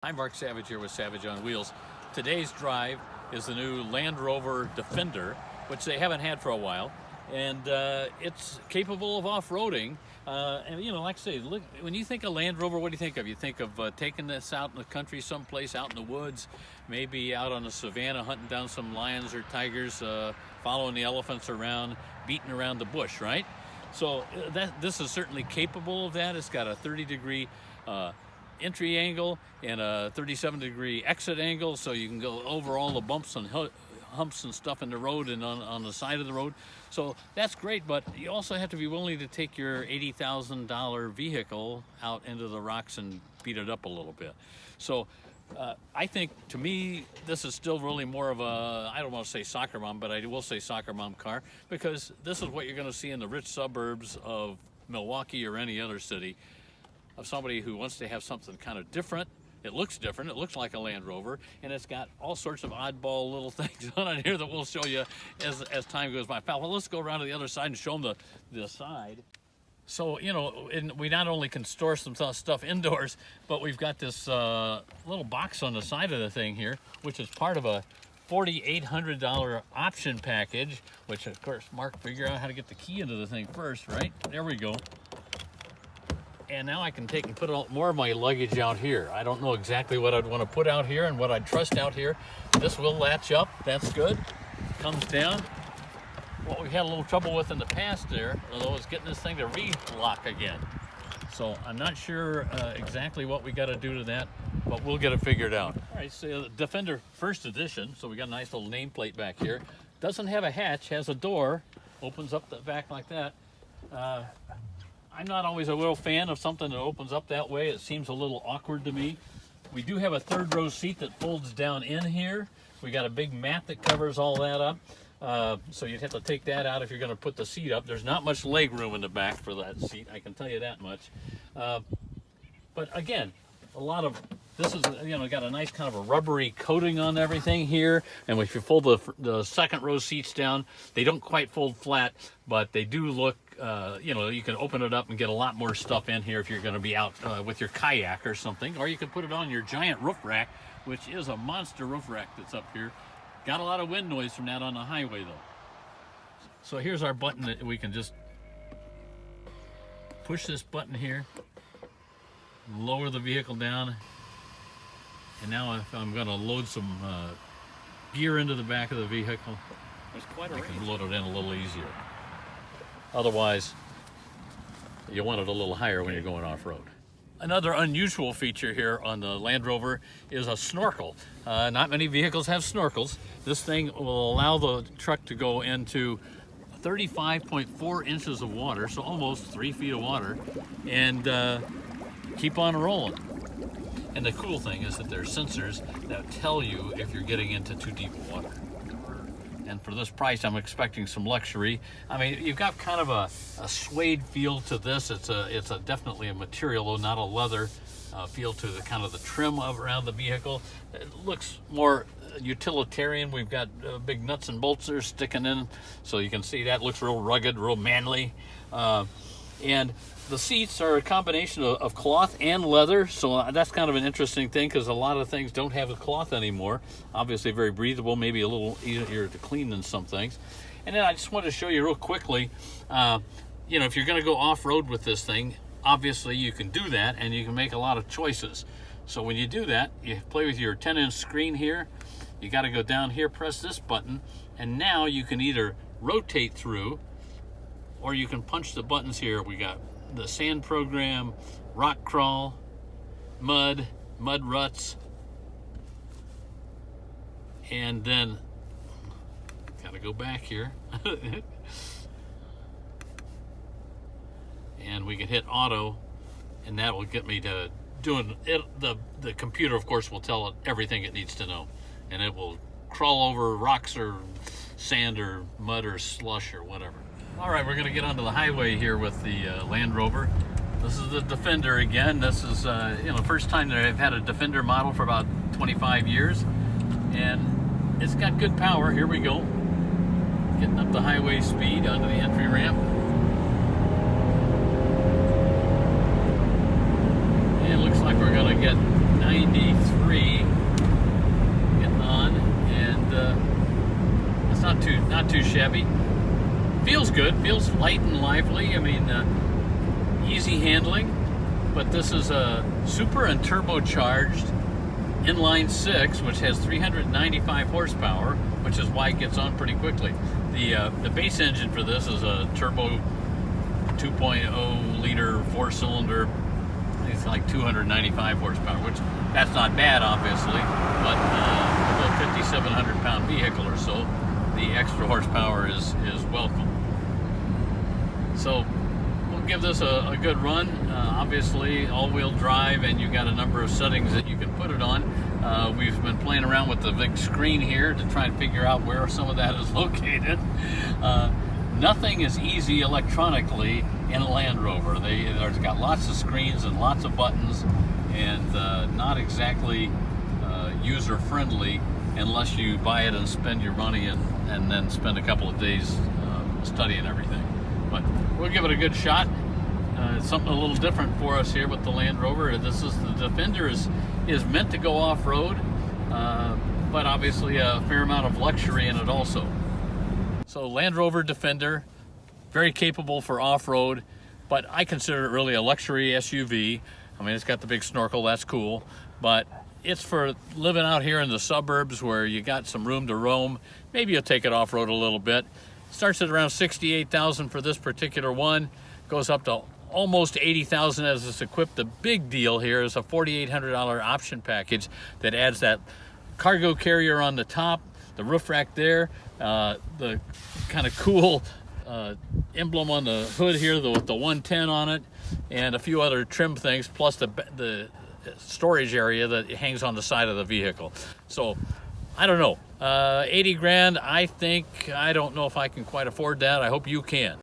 I'm Mark Savage here with Savage on Wheels. Today's drive is the new Land Rover Defender, which they haven't had for a while, and it's capable of off-roading. And you know, like I say, look, when you think of Land Rover, what do you think of? You think of taking this out in the country someplace, out in the woods, maybe out on the savannah, hunting down some lions or tigers, following the elephants around, beating around the bush, right? So this is certainly capable of that. It's got a 30-degree entry angle and a 37-degree exit angle, so you can go over all the bumps and humps and stuff in the road and on the side of the road. So that's great, but you also have to be willing to take your $80,000 vehicle out into the rocks and beat it up a little bit. So I think, to me, this is still really more of a, I don't want to say soccer mom, but I will say soccer mom car, because this is what you're going to see in the rich suburbs of Milwaukee or any other city, of somebody who wants to have something kind of different. It looks different, it looks like a Land Rover, and it's got all sorts of oddball little things on it here that we'll show you as time goes by. Well, let's go around to the other side and show them the side. So, you know, we not only can store some stuff indoors, but we've got this little box on the side of the thing here, which is part of a $4,800 option package, which of course, Mark, figure out how to get the key into the thing first, right? There we go. And now I can take and put more of my luggage out here. I don't know exactly what I'd want to put out here and what I'd trust out here. This will latch up, that's good. Comes down. What we've had a little trouble with in the past there, though, is getting this thing to re-lock again. So I'm not sure exactly what we got to do to that, but we'll get it figured out. All right, so the Defender First Edition, so we got a nice little nameplate back here. Doesn't have a hatch, has a door, opens up the back like that. I'm not always a real fan of something that opens up that way. It seems a little awkward to me. We do have a third row seat that folds down in here. We got a big mat that covers all that up. So you'd have to take that out if you're going to put the seat up. There's not much leg room in the back for that seat, I can tell you that much. But again, a lot of this is, you know, got a nice kind of a rubbery coating on everything here. And if you fold the second row seats down, they don't quite fold flat, but they do look, you know, you can open it up and get a lot more stuff in here if you're going to be out with your kayak or something. Or you can put it on your giant roof rack, which is a monster roof rack that's up here. Got a lot of wind noise from that on the highway though. So here's our button that we can just push this button here, lower the vehicle down, and now if I'm going to load some gear into the back of the vehicle, I can load it in a little easier. Otherwise, you want it a little higher when you're going off-road. Another unusual feature here on the Land Rover is a snorkel. Not many vehicles have snorkels. This thing will allow the truck to go into 35.4 inches of water, so almost 3 feet of water, and keep on rolling. And the cool thing is that there's sensors that tell you if you're getting into too deep water. And for this price, I'm expecting some luxury. I mean, you've got kind of a suede feel to this. It's definitely a material, though not a leather feel to the kind of the trim around the vehicle. It looks more utilitarian. We've got big nuts and bolts there sticking in, so you can see that looks real rugged, real manly. And the seats are a combination of cloth and leather, so that's kind of an interesting thing because a lot of things don't have the cloth anymore. Obviously very breathable, maybe a little easier to clean than some things. And then I just wanted to show you real quickly, you know, if you're going to go off-road with this thing, obviously you can do that and you can make a lot of choices. So when you do that, you play with your 10-inch screen here, you got to go down here, press this button, and now you can either rotate through or you can punch the buttons here. We got the sand program, rock crawl, mud ruts, and then gotta go back here and we can hit auto, and that will get me to doing it. The computer, of course, will tell it everything it needs to know, and it will crawl over rocks or sand or mud or slush or whatever. All right, we're going to get onto the highway here with the Land Rover. This is the Defender again. This is you know, first time that I've had a Defender model for about 25 years, and it's got good power. Here we go, getting up the highway speed onto the entry ramp. And it looks like we're going to get 93 getting on, and it's not too shabby. Feels good, feels light and lively. I mean, easy handling, but this is a super and turbocharged inline 6, which has 395 horsepower, which is why it gets on pretty quickly. The base engine for this is a turbo 2.0 liter 4-cylinder. It's like 295 horsepower, which that's not bad, obviously, but with a 5,700 pound vehicle or so, the extra horsepower is welcome. So we'll give this a good run. Obviously all-wheel drive, and you've got a number of settings that you can put it on. We've been playing around with the big screen here to try and figure out where some of that is located. Nothing is easy electronically in a Land Rover. There's got lots of screens and lots of buttons, and not exactly user-friendly unless you buy it and spend your money and then spend a couple of days studying everything. But we'll give it a good shot. It's something a little different for us here with the Land Rover. The Defender is meant to go off-road, but obviously a fair amount of luxury in it also. So Land Rover Defender, very capable for off-road, but I consider it really a luxury SUV. I mean, it's got the big snorkel, that's cool, but it's for living out here in the suburbs where you got some room to roam. Maybe you'll take it off-road a little bit. Starts at around $68,000 for this particular one, goes up to almost $80,000 as it's equipped. The big deal here is a $4,800 option package that adds that cargo carrier on the top, the roof rack there, the kind of cool emblem on the hood here with the 110 on it, and a few other trim things, plus the storage area that hangs on the side of the vehicle. So I don't know, 80 grand, I don't know if I can quite afford that. I hope you can.